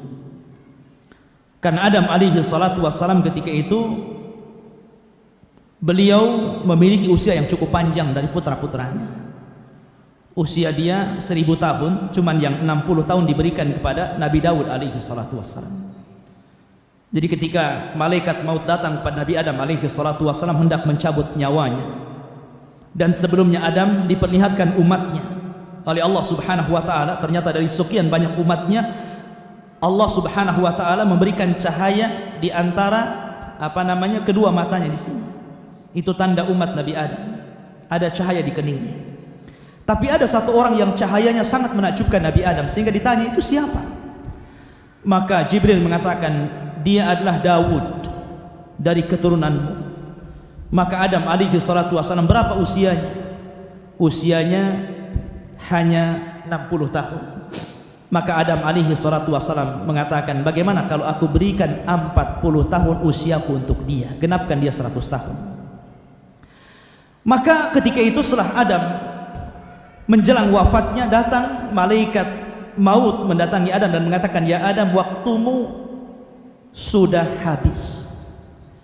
Karena Adam alaihi salatu wassalam ketika itu beliau memiliki usia yang cukup panjang dari putra-putranya. Usia dia 1000 tahun, cuman yang 60 tahun diberikan kepada Nabi Daud alaihi salatu wassalam. Jadi ketika malaikat maut datang kepada Nabi Adam alaihi salatu wassalam hendak mencabut nyawanya, dan sebelumnya Adam diperlihatkan umatnya oleh Allah subhanahu wa ta'ala, ternyata dari sekian banyak umatnya Allah subhanahu wa ta'ala memberikan cahaya di antara kedua matanya di sini. Itu tanda umat Nabi Adam, ada cahaya di keningnya. Tapi ada satu orang yang cahayanya sangat menakjubkan Nabi Adam, sehingga ditanya, itu siapa? Maka Jibril mengatakan, dia adalah Daud dari keturunanmu. Maka Adam alaihi salatu wassalam berapa usianya? Usianya hanya 60 tahun. Maka Adam alaihi salatu wassalam mengatakan, bagaimana kalau aku berikan 40 tahun usiaku untuk dia, genapkan dia 100 tahun. Maka ketika itu setelah Adam menjelang wafatnya, datang malaikat maut mendatangi Adam dan mengatakan, ya Adam, waktumu sudah habis.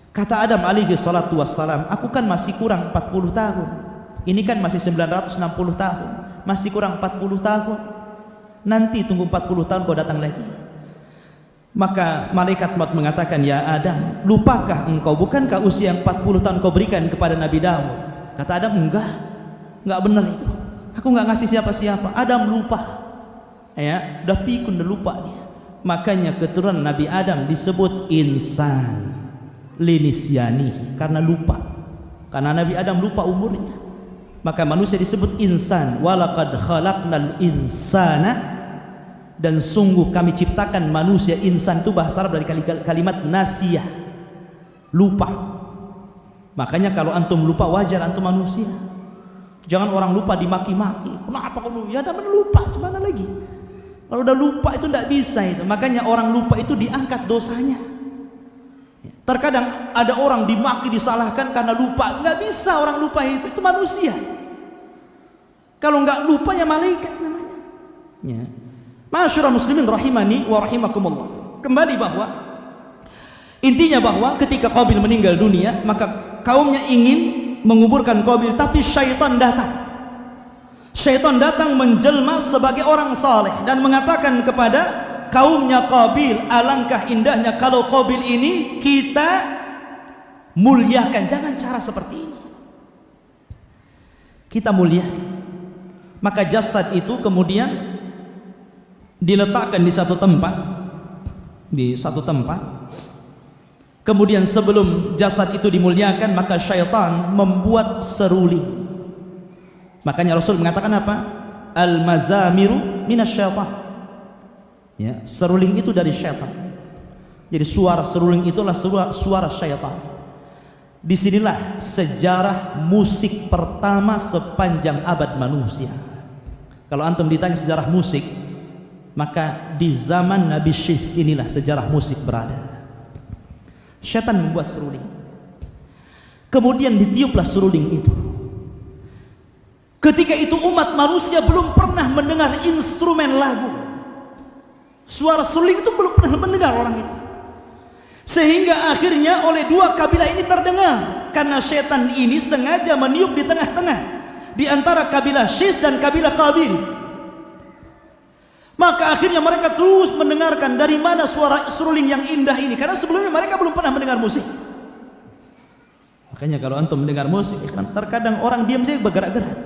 Kata Adam alaihi salatu wassalam, aku kan masih kurang 40 tahun, ini kan masih 960 tahun, masih kurang 40 tahun, nanti tunggu 40 tahun kau datang lagi. Maka malaikat maut mengatakan, ya Adam, lupakah engkau, bukankah usia yang 40 tahun kau berikan kepada Nabi Daud? Kata Adam, enggak benar itu, aku enggak ngasih siapa-siapa. Adam lupa, ya, udah pikun, udah lupa dia. Makanya keturunan Nabi Adam disebut insan linisyani, karena lupa. Karena Nabi Adam lupa umurnya, maka manusia disebut insan. Walaqad khalaqnal insana, dan sungguh kami ciptakan manusia. Insan itu bahasa Arab dari kalimat nasiyah, lupa. Makanya kalau antum lupa, wajar, antum manusia. Jangan orang lupa dimaki-maki, kenapa kamu? Ya namanya lupa, gimana lagi? Kalau udah lupa itu tidak bisa itu. Makanya orang lupa itu diangkat dosanya. Terkadang ada orang dimaki, disalahkan karena lupa. Nggak bisa orang lupa, itu manusia. Kalau nggak lupa ya malaikat namanya. Ya. Ma'asyiral muslimin rahimani wa rahimakumullah. Kembali bahwa intinya bahwa ketika Qabil meninggal dunia, maka kaumnya ingin menguburkan Qabil, tapi syaitan datang. Syaitan datang menjelma sebagai orang saleh dan mengatakan kepada kaumnya Qabil, alangkah indahnya kalau Qabil ini kita muliakan. Jangan cara seperti ini. Kita muliakan. Maka jasad itu kemudian diletakkan di satu tempat. Kemudian sebelum jasad itu dimuliakan, maka syaitan membuat seruling. Makanya Rasul mengatakan apa? Al-mazamiru minasyaitan. Ya, seruling itu dari syaitan. Jadi suara seruling itulah suara syaitan. Disinilah sejarah musik pertama sepanjang abad manusia. Kalau antum ditanya sejarah musik, maka di zaman Nabi Syith inilah sejarah musik berada. Syaitan membuat seruling, kemudian ditiuplah seruling itu. Ketika itu umat manusia belum pernah mendengar instrumen lagu. Suara seruling itu belum pernah mendengar orang itu. Sehingga akhirnya oleh dua kabilah ini terdengar, karena syaitan ini sengaja meniup di tengah-tengah di antara kabilah Syith dan kabilah Qabil. Maka akhirnya mereka terus mendengarkan dari mana suara seruling yang indah ini, karena sebelumnya mereka belum pernah mendengar musik. Makanya kalau antum mendengar musik, kan terkadang orang diam saja bergerak-gerak.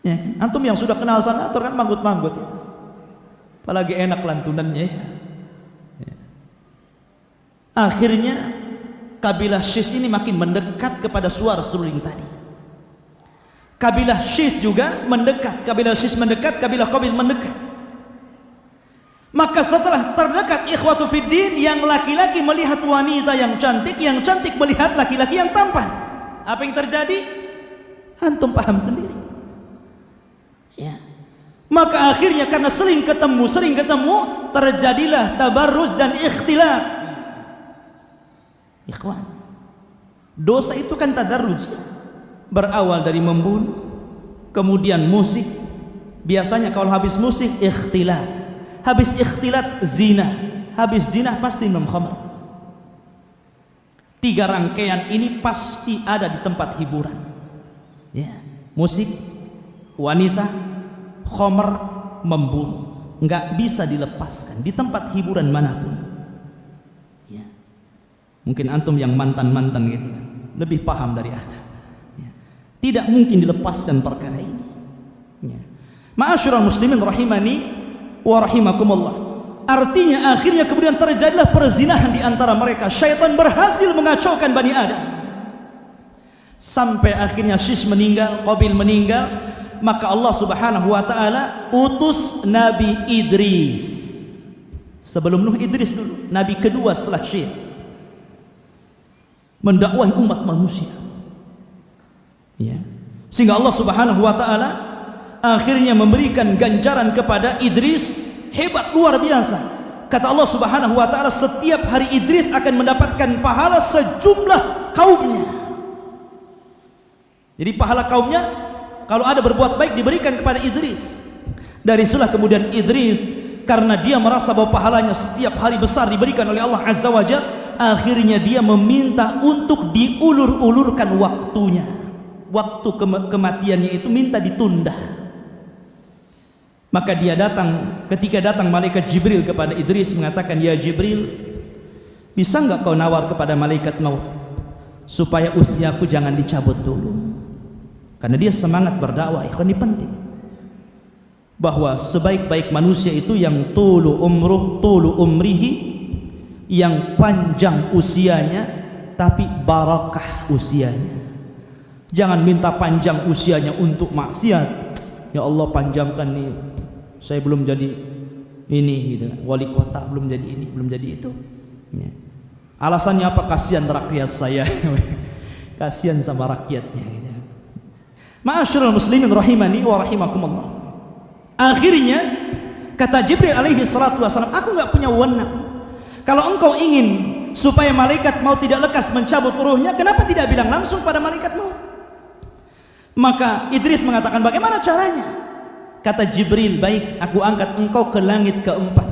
Ya, antum yang sudah kenal sanator kan manggut-manggut, ya. Apalagi enak lantunannya. Ya. Akhirnya kabilah Syith ini makin mendekat kepada suara seruling tadi. Kabilah Syith juga mendekat, kabilah Syith mendekat, kabilah Qabil mendekat. Maka setelah terdekat ikhwatu fiddin, yang laki-laki melihat wanita yang cantik melihat laki-laki yang tampan. Apa yang terjadi? Antum paham sendiri. Ya. Maka akhirnya karena sering ketemu, terjadilah tabarruz dan ikhtilat. Ikhwan, dosa itu kan tadarruj. Berawal dari membunuh, kemudian musik. Biasanya kalau habis musik ikhtilat, habis ikhtilat zina, habis zina pasti minum khamr. 3 rangkaian ini pasti ada di tempat hiburan. Ya, musik, wanita, khamr, membunuh. Nggak bisa dilepaskan di tempat hiburan manapun. Ya. Mungkin antum yang mantan-mantan gitu kan, lebih paham dari ana. Tidak mungkin dilepaskan perkara ini. Ya. Ma'asyiral muslimin rahimani wa rahimakumullah. Artinya akhirnya kemudian terjadilah perzinahan di antara mereka. Syaitan berhasil mengacaukan Bani Adam. Sampai akhirnya Syith meninggal, Qabil meninggal, maka Allah Subhanahu wa taala utus Nabi Idris. Sebelum Nuh, Idris dulu, nabi kedua setelah Syith. Mendakwahi umat manusia. Ya. Sehingga Allah Subhanahu wa taala akhirnya memberikan ganjaran kepada Idris hebat luar biasa. Kata Allah Subhanahu wa taala, setiap hari Idris akan mendapatkan pahala sejumlah kaumnya. Jadi pahala kaumnya kalau ada berbuat baik diberikan kepada Idris. Dari itulah kemudian Idris, karena dia merasa bahwa pahalanya setiap hari besar diberikan oleh Allah Azza wa Jalla, akhirnya dia meminta untuk diulur-ulurkan waktunya. Waktu kematiannya itu minta ditunda. Maka dia datang, ketika datang malaikat Jibril kepada Idris mengatakan, "Ya Jibril, bisa enggak kau nawar kepada malaikat maut supaya usiaku jangan dicabut dulu?" Karena dia semangat berdakwah. Ikhwan, ini penting. Bahwa sebaik-baik manusia itu yang tulu umrihi, yang panjang usianya tapi barakah usianya. Jangan minta panjang usianya untuk maksiat. Ya Allah, panjangkan nih, saya belum jadi ini gitu, wali kota belum jadi ini, belum jadi itu. Ya. Alasannya apa? Kasihan rakyat saya. Kasihan sama rakyatnya gitu. Ma'asyiral muslimin rahimani wa rahimakumullah. Akhirnya kata Jibril alaihi salatu wasallam, aku nggak punya wewenang. Kalau engkau ingin supaya malaikat maut tidak lekas mencabut ruhnya, kenapa tidak bilang langsung pada malaikat maut? Maka Idris mengatakan, bagaimana caranya? Kata Jibril, baik, aku angkat engkau ke langit keempat.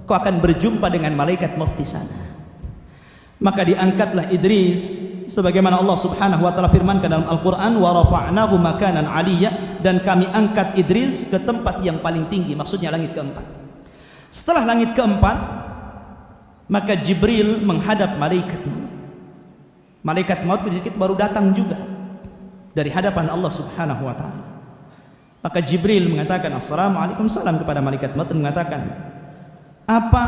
Kau akan berjumpa dengan malaikat maut di sana. Maka diangkatlah Idris, sebagaimana Allah Subhanahu wa taala firmankan dalam Al-Qur'an, wa rafa'nahu makanan 'aliyya, dan kami angkat Idris ke tempat yang paling tinggi, maksudnya langit keempat. Setelah langit keempat, maka Jibril menghadap malaikat maut. Malaikat maut ketika baru datang juga dari hadapan Allah Subhanahu wa taala. Maka Jibril mengatakan assalamualaikum, salam kepada malaikat maut dan mengatakan, apa,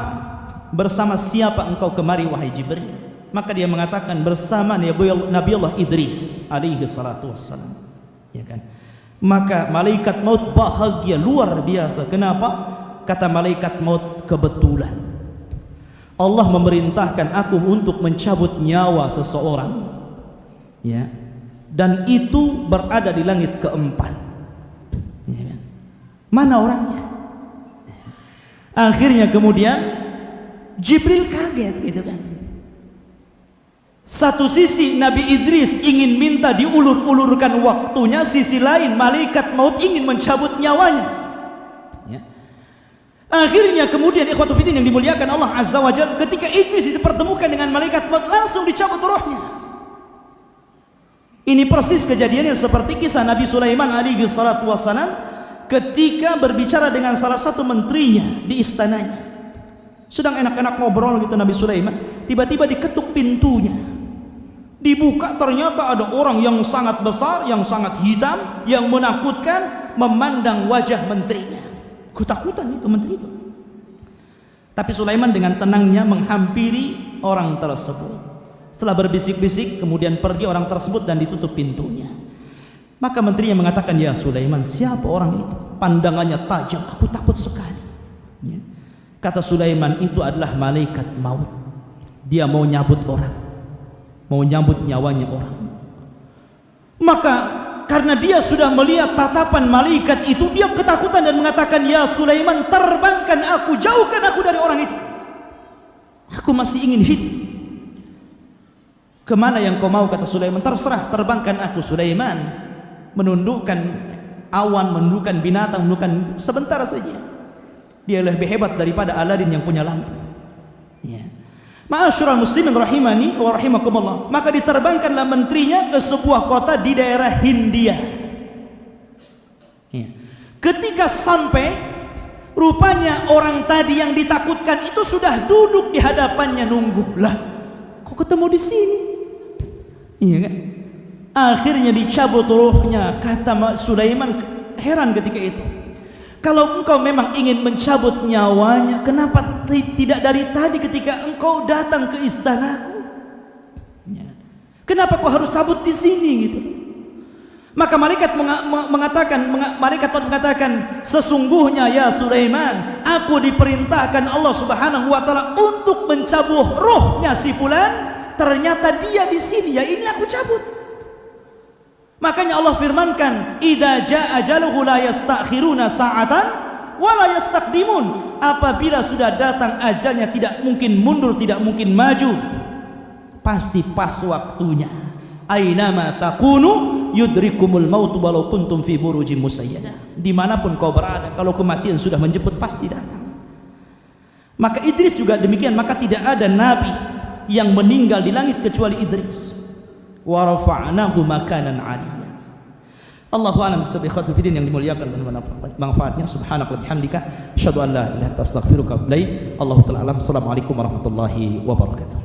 bersama siapa engkau kemari wahai Jibril? Maka dia mengatakan bersama Nabi Allah Idris alaihi salatu wassalam, ya kan? Maka malaikat maut bahagia luar biasa. Kenapa? Kata malaikat maut, kebetulan Allah memerintahkan aku untuk mencabut nyawa seseorang, ya, dan itu berada di langit keempat. Ya. Mana orangnya? Akhirnya kemudian Jibril kaget gitu kan. Satu sisi Nabi Idris ingin minta diulur-ulurkan waktunya, sisi lain malaikat maut ingin mencabut nyawanya. Ya. Akhirnya kemudian ikhwatu fiddin yang dimuliakan Allah Azza wa Jalla, ketika Idris dipertemukan dengan malaikat maut, langsung dicabut rohnya. Ini persis kejadiannya seperti kisah Nabi Sulaiman alaihi salatu wassalam ketika berbicara dengan salah satu menterinya di istananya. Sedang enak-enak ngobrol gitu Nabi Sulaiman, tiba-tiba diketuk pintunya. Dibuka, ternyata ada orang yang sangat besar, yang sangat hitam, yang menakutkan, memandang wajah menterinya. Ketakutan itu menteri itu. Tapi Sulaiman dengan tenangnya menghampiri orang tersebut. Setelah berbisik-bisik, kemudian pergi orang tersebut dan ditutup pintunya. Maka menterinya mengatakan, ya Sulaiman, siapa orang itu? Pandangannya tajam, aku takut sekali. Ya. Kata Sulaiman, itu adalah malaikat maut. Dia mau nyabut orang, mau nyabut nyawanya orang. Maka karena dia sudah melihat tatapan malaikat itu, dia ketakutan dan mengatakan, ya Sulaiman, terbangkan aku, jauhkan aku dari orang itu. Aku masih ingin hidup. Kemana yang kau mau? Kata Sulaiman. Terserah, terbangkan aku. Sulaiman menundukkan awan, menundukkan binatang, menundukkan sebentar saja. Dia lebih hebat daripada Aladin yang punya lampu. Ya. Ma'asyiral muslimin rahimani wa rahimakumullah. Maka diterbangkanlah menterinya ke sebuah kota di daerah Hindia. Ya. Ketika sampai, rupanya orang tadi yang ditakutkan itu sudah duduk di hadapannya nunggu. Lah, kok ketemu di sini? Iya kan? Akhirnya dicabut ruhnya. Kata Sulaiman heran ketika itu, kalau engkau memang ingin mencabut nyawanya, kenapa tidak dari tadi ketika engkau datang ke istanaku? Kenapa kau harus cabut di sini gitu? Maka malaikat mengatakan, sesungguhnya ya Sulaiman, aku diperintahkan Allah Subhanahu wa taala untuk mencabut rohnya si fulan. Ternyata dia di sini, ya ini aku cabut. Makanya Allah firmankan, idza jaa ajaluhu la yastakhiruna sa'atan wa la yastaqdimun. Apabila sudah datang ajalnya, tidak mungkin mundur, tidak mungkin maju. Pasti pas waktunya. Ainama takunu yudrikumul maut walau kuntum fi burujim musayyadah. Dimanapun kau berada, kalau kematian sudah menjemput, pasti datang. Maka Idris juga demikian. Maka tidak ada nabi yang meninggal di langit kecuali Idris. Wa rafa'nahu makanan 'aliyya. Allahu a'lam bissawab. Yang dimuliakan dan manfaatnya. Subhanaka wa bihamdika asyhadu an la ilaha illa anta astaghfiruka wa atubu ilaik. Allahu ta'ala alam. Assalamualaikum warahmatullahi wabarakatuh.